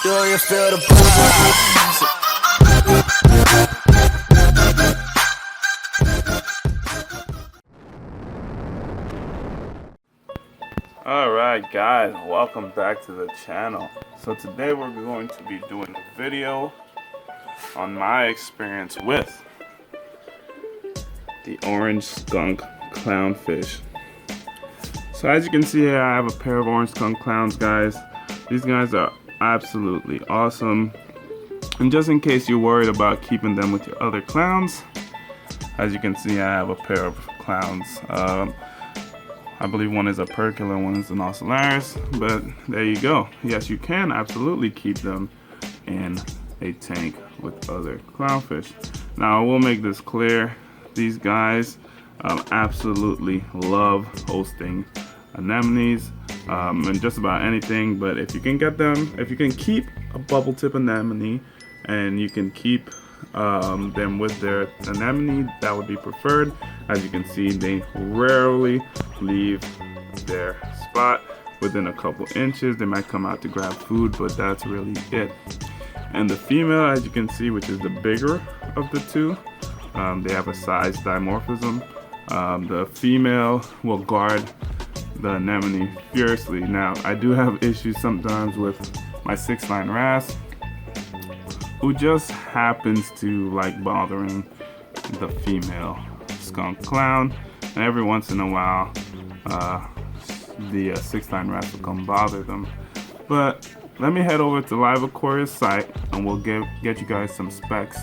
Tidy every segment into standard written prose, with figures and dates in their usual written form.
Do you feel the vibes? Alright guys, welcome back to the channel. So today we're going to be doing a video on my experience with the orange skunk clownfish. So as you can see here, I have a pair of orange skunk clowns, guys. These guys are absolutely awesome. And just in case you're worried about keeping them with your other clowns, as you can see, I have a pair of clowns. I believe one is a percula, one is an ocellaris, but there you go. Yes, you can absolutely keep them in a tank with other clownfish. Now, I will make this clear. These guys absolutely love hosting anemones and just about anything, but if you can get them, if you can keep a bubble tip anemone and you can keep them with their anemone, that would be preferred. As you can see, they rarely leave their spot within a couple inches. They might come out to grab food, but that's really it. And the female, as you can see, which is the bigger of the two, they have a size dimorphism. The female will guard the anemone fiercely. Now, I do have issues sometimes with my 6-line wrasse, who just happens to like bothering the female skunk clown, and every once in a while the 6-line wrasse will come bother them. But let me head over to Live Aquarius site and we'll get you guys some specs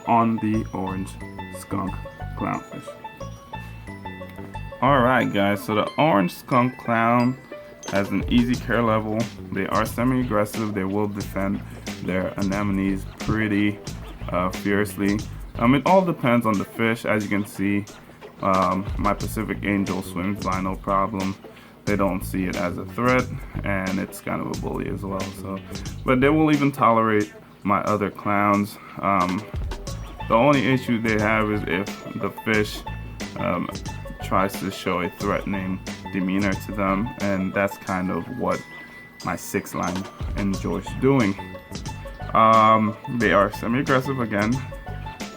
on the orange skunk clownfish. Alright guys, so the orange skunk clown has an easy care level. They are semi-aggressive. They will defend their anemones pretty fiercely. It all depends on the fish. As you can see, my Pacific Angel swims by no problem. They don't see it as a threat, and it's kind of a bully as well. So, but they will even tolerate my other clowns. The only issue they have is if the fish tries to show a threatening demeanor to them, and that's kind of what my 6-line enjoys doing. They are semi-aggressive again.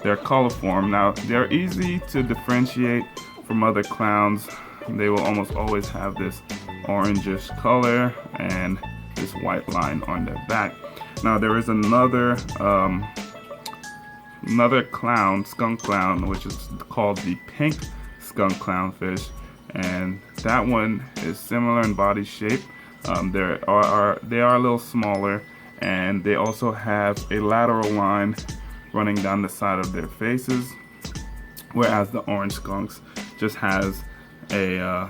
They're coliform. Now, they're easy to differentiate from other clowns. They will almost always have this orangish color and this white line on their back. Now, there is another clown, skunk clown, which is called the pink skunk clownfish, and that one is similar in body shape. They are a little smaller, and they also have a lateral line running down the side of their faces, whereas the orange skunks just has a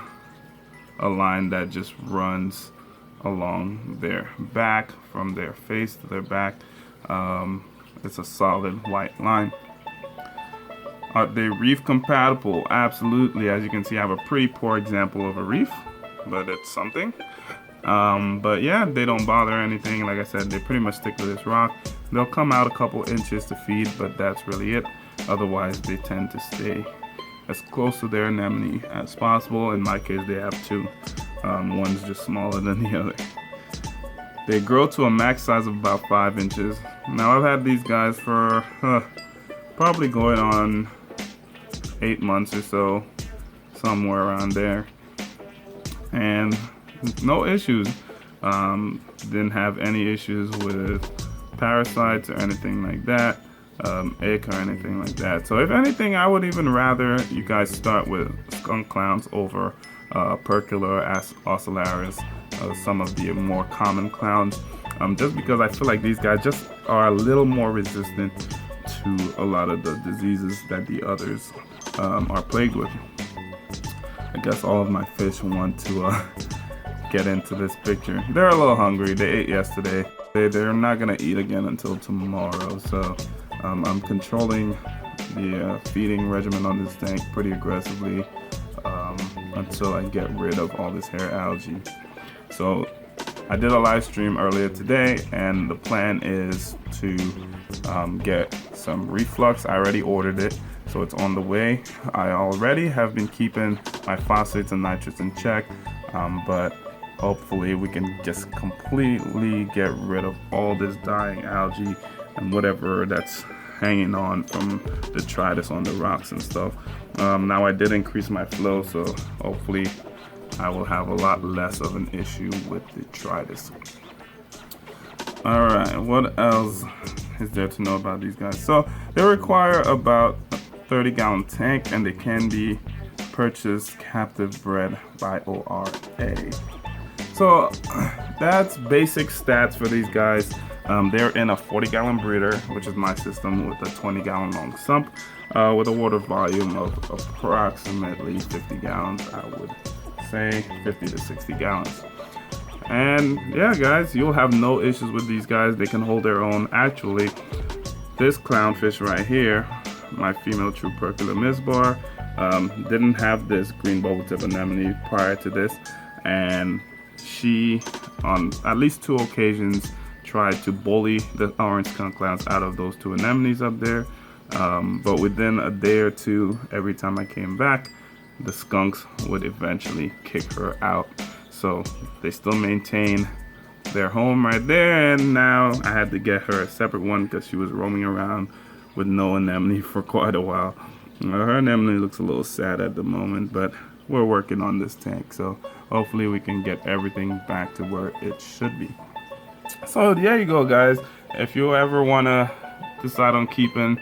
line that just runs along their back, from their face to their back. It's a solid white line. Are they reef compatible? Absolutely. As you can see, I have a pretty poor example of a reef, but it's something. But yeah, they don't bother anything. Like I said, they pretty much stick to this rock. They'll come out a couple inches to feed, but that's really it. Otherwise, they tend to stay as close to their anemone as possible. In my case, they have two. One's just smaller than the other. They grow to a max size of about 5 inches. Now, I've had these guys for probably going on 8 months or so, somewhere around there, and no issues. Didn't have any issues with parasites or anything like that, ick or anything like that. So if anything, I would even rather you guys start with skunk clowns over percula, ocellaris, some of the more common clowns, just because I feel like these guys just are a little more resistant to a lot of the diseases that the others are plagued with. I guess all of my fish want to get into this picture. They're a little hungry. They ate yesterday. They're not gonna eat again until tomorrow. So I'm controlling the feeding regimen on this tank pretty aggressively until I get rid of all this hair algae. So I did a live stream earlier today, and the plan is to get some reflux. I already ordered it, so it's on the way. I already have been keeping my phosphates and nitrates in check, but hopefully we can just completely get rid of all this dying algae and whatever that's hanging on from detritus on the rocks and stuff. Now I did increase my flow, so hopefully I will have a lot less of an issue with detritus. Alright, what else is there to know about these guys? So they require about a 30-gallon tank, and they can be purchased captive bred by ORA. So that's basic stats for these guys. They're in a 40-gallon breeder, which is my system, with a 20-gallon long sump, with a water volume of approximately 50 gallons. I would say 50 to 60 gallons. And yeah, guys, you'll have no issues with these guys. They can hold their own. Actually, this clownfish right here, my female Trupercula misbar, didn't have this green bubble tip anemone prior to this, and she, on at least 2 occasions, tried to bully the orange skunk clowns out of those 2 anemones up there. But within a day or 2, every time I came back, the skunks would eventually kick her out. So they still maintain their home right there, and now I had to get her a separate one because she was roaming around with no anemone for quite a while. Her anemone looks a little sad at the moment, but we're working on this tank, so hopefully we can get everything back to where it should be. So there you go, guys. If you ever want to decide on keeping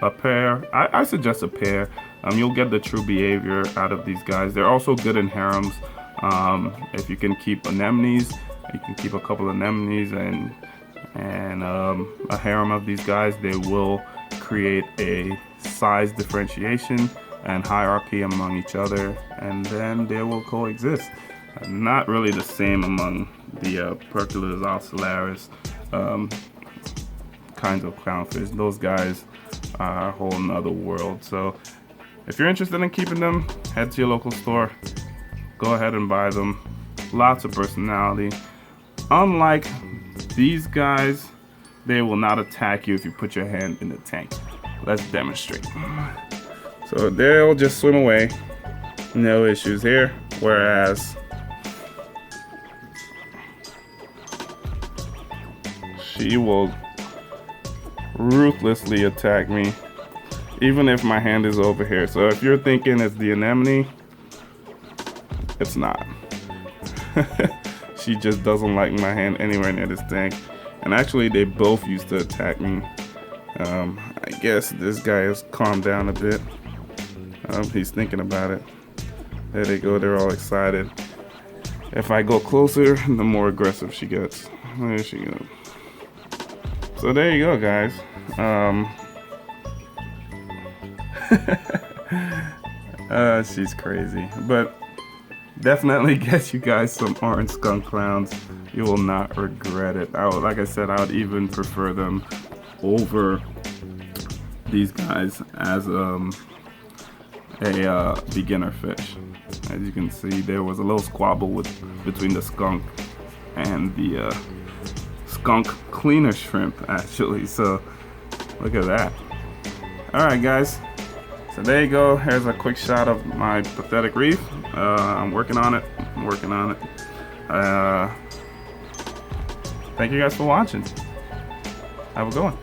a pair, I suggest a pair. You'll get the true behavior out of these guys. They're also good in harems. If you can keep anemones, you can keep a couple of anemones and a harem of these guys. They will create a size differentiation and hierarchy among each other, and then they will coexist. Not really the same among the Perculus ocellaris kinds of clownfish. Those guys are a whole nother world. So if you're interested in keeping them, head to your local store. Go ahead and buy them. Lots of personality. Unlike these guys, they will not attack you if you put your hand in the tank. Let's demonstrate. So they'll just swim away. No issues here. Whereas she will ruthlessly attack me, even if my hand is over here. So if you're thinking it's the anemone, it's not. She just doesn't like my hand anywhere near this tank. And actually, they both used to attack me. I guess this guy has calmed down a bit. He's thinking about it. There they go, they're all excited. If I go closer, the more aggressive she gets. There she goes. So there you go, guys. She's crazy, but definitely get you guys some orange skunk clowns. You will not regret it. Like I said, I would even prefer them over these guys as a beginner fish. As you can see, there was a little squabble between the skunk and the skunk cleaner shrimp, actually. So look at that. All right, guys. So there you go. Here's a quick shot of my pathetic reef. I'm working on it. Thank you guys for watching. Have a good one.